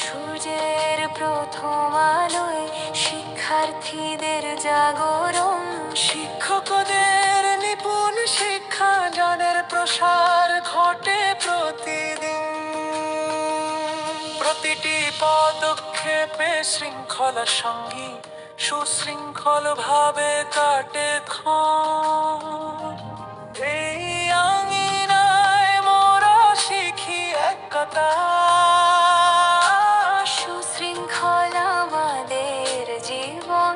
সূর্যের প্রথম আলোয় শিক্ষার্থীদের জাগরণ, শিক্ষকদের নিপুণ শিক্ষা জ্ঞানের প্রসার ঘটে প্রতিদিন। প্রতিটি পদক্ষেপে শৃঙ্খলার সঙ্গী সুশৃঙ্খল ভাবে কাটে ক্ষণ। এই আঙিনায় মোরা শিখি একতা, সুশৃঙ্খল আমাদের জীবন।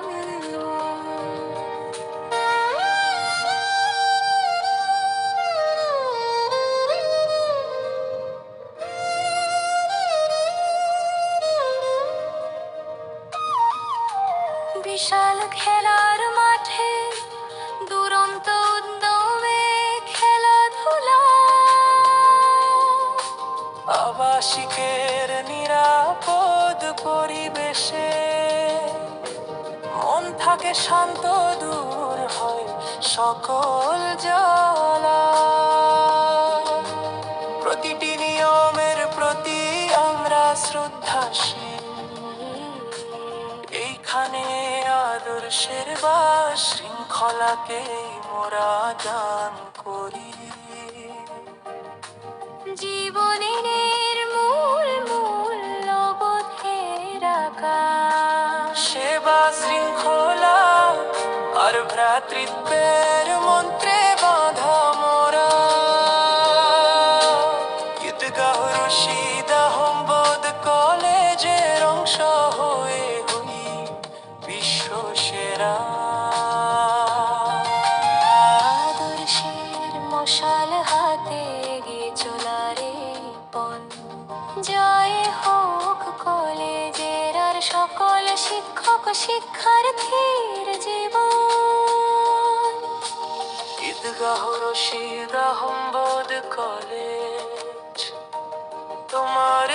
বিশাল খেলার মাঠে দুরন্ত উদ্যমে খেলাধুলা, আবাসিকের নিরাপদ পরিবেশে মন থাকে শান্ত, দূর হয় সকল জ্বালা। প্রতিটি নিয়মের প্রতি আমরা শ্রদ্ধাশীল, এইখানে আদর্শের বাস, শৃঙ্খলাকে মোরা দান করি। জীবনের মূল মূল্যবোধের আকাশ, সেবা, শৃঙ্খলা আর ভ্রাতৃত্বের মন্ত্রে বাঁধা মোরা। ঈদগাহ রশিদ আহমদ কলেজের অংশ হয়ে হই বিশ্ব সেরা। আদর্শের মশাল হাতে এগিয়ে চলারে পণ। জয় হোক কলেজের আর সকল শিক্ষক শিক্ষার্থীর জীবন। ঈদগাহ রশিদ আহমদ কলেজ তোমার